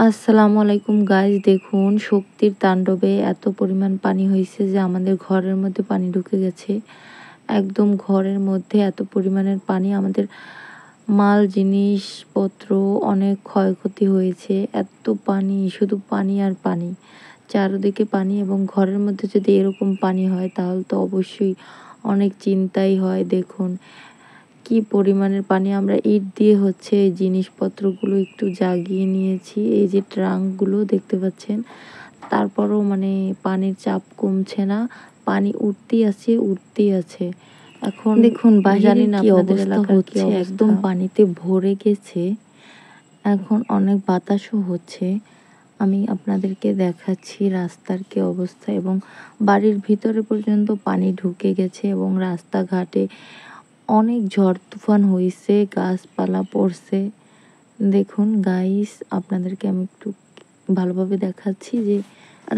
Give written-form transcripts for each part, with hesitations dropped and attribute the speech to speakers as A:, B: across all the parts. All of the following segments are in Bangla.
A: আসসালামু আলাইকুম গাইস, দেখুন শক্তির তাণ্ডবে এত পরিমাণ পানি হয়েছে যে আমাদের ঘরের মধ্যে পানি ঢুকে গেছে। একদম ঘরের মধ্যে এত পরিমাণের পানি, আমাদের মাল জিনিসপত্র অনেক ক্ষয়ক্ষতি হয়েছে। এত পানি, শুধু পানি আর পানি, চারদিকে পানি। এবং ঘরের মধ্যে যদি এরকম পানি হয় তাহলে তো অবশ্যই অনেক চিন্তাই হয়। দেখুন কি পরিমাণের পানি। আমরা ইট দিয়ে এই জিনিসপত্রগুলো একটু জাগিয়ে নিয়েছি, এই যে ট্রাঙ্কগুলো দেখতে পাচ্ছেন। তারপরও পানির চাপ কমছে না, পানি উঠতেই আছে উঠতেই আছে। এখন দেখুন জানি না আপনাদের এলাকার কি অবস্থা, একদম পানিতে ভরে গেছে। এখন অনেক বাতাসও হচ্ছে। আমি আপনাদেরকে দেখাচ্ছি রাস্তার কি অবস্থা, এবং বাড়ির ভিতরে পর্যন্ত পানি ঢুকে গেছে, এবং রাস্তাঘাটে অনেক ঝড় তুফান হয়েছে, গাছপালা পড়ছে। দেখুন গাইস, আপনাদেরকে আমি একটু ভালোভাবে দেখাচ্ছি যে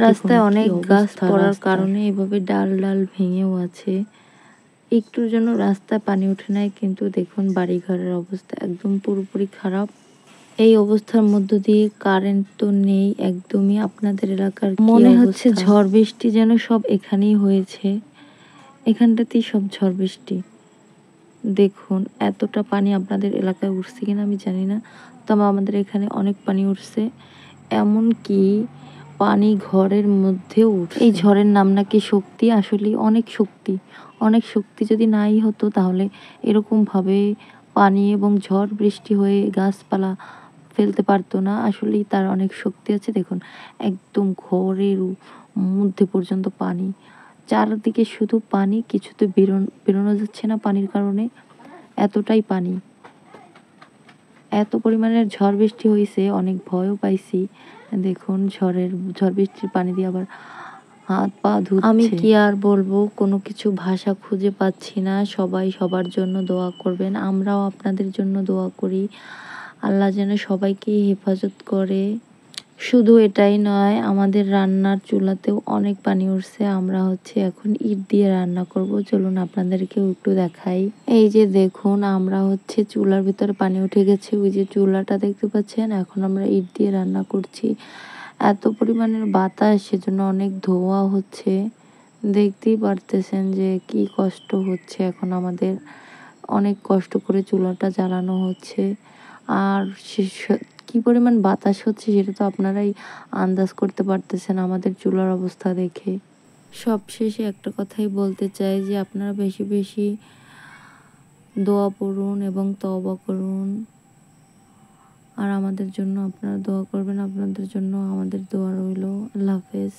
A: রাস্তায় অনেক গাছ পড়ার কারণে এভাবে ডাল ডাল ভেঙেও আছে। একটুর জন্য রাস্তায় পানি উঠে নাই, কিন্তু দেখুন বাড়িঘরের অবস্থা একদম পুরোপুরি খারাপ। এই অবস্থার মধ্য দিয়ে কারেন্ট তো নেই একদমই। আপনাদের এলাকার মনে হচ্ছে ঝড় বৃষ্টি যেন সব এখানেই হয়েছে, এখানটাতেই সব ঝড় বৃষ্টি। দেখুন এতটা পানি আপনাদের এলাকায় উঠছে কিনা আমি জানি না, তবে আমাদের এখানে অনেক পানি উঠছে। এমন কি পানি ঘরের মধ্যেও উঠছে। এই ঝড়ের নাম নাকি শক্তি, আসলে অনেক শক্তি। অনেক শক্তি যদি নাই হতো তাহলে এরকমভাবে পানি এবং ঝড় বৃষ্টি হয়ে গাছপালা ফেলতে পারতো না। আসলেই তার অনেক শক্তি আছে। দেখুন একদম ঘরের মধ্যে পর্যন্ত পানি, চারদিকে শুধু পানি, কিছুতে বেরোনো যাচ্ছে না পানির কারণে, এতটাই পানি। এত পরিমাণের ঝড় বৃষ্টি হয়েছে, অনেক ভয়ও পাইছি। দেখুন ঝড় বৃষ্টির পানি দিয়ে আবার হাত পা ধুচ্ছে। আমি কি আর বলবো, কোনো কিছু ভাষা খুঁজে পাচ্ছি না। সবাই সবার জন্য দোয়া করবেন, আমরাও আপনাদের জন্য দোয়া করি। আল্লাহ যেন সবাইকে হেফাজত করে। শুধু এটাই নয়, আমাদের রান্নার চুলাতেও অনেক পানি উঠছে। আমরা এখন ইট দিয়ে রান্না করব। চলুন আপনাদেরকেও একটু দেখাই। এই যে দেখুন, আমরা চুলার ভিতরে পানি উঠে গেছে, ওই যে চুলাটা দেখতে পাচ্ছেন। এখন আমরা ইট দিয়ে রান্না করছি। এত পরিমাণের বাতাস, সেজন্য অনেক ধোঁয়া হচ্ছে। দেখতেই পারতেছেন যে কি কষ্ট হচ্ছে। এখন আমাদের অনেক কষ্ট করে চুলাটা জ্বালানো হচ্ছে। আর কি পরিমাণ বাতাস হচ্ছে সেটা তো আপনারাই আন্দাজ করতে পারতেছেন আমাদের চুলার অবস্থা দেখে। সবশেষে একটা কথাই বলতে চাই যে আপনারা বেশি বেশি দোয়া পড়ুন এবং তওবা করুন। আর আমাদের জন্য আপনারা দোয়া করবেন, আপনাদের জন্য আমাদের দোয়া রইল। আল্লাহ হাফেজ।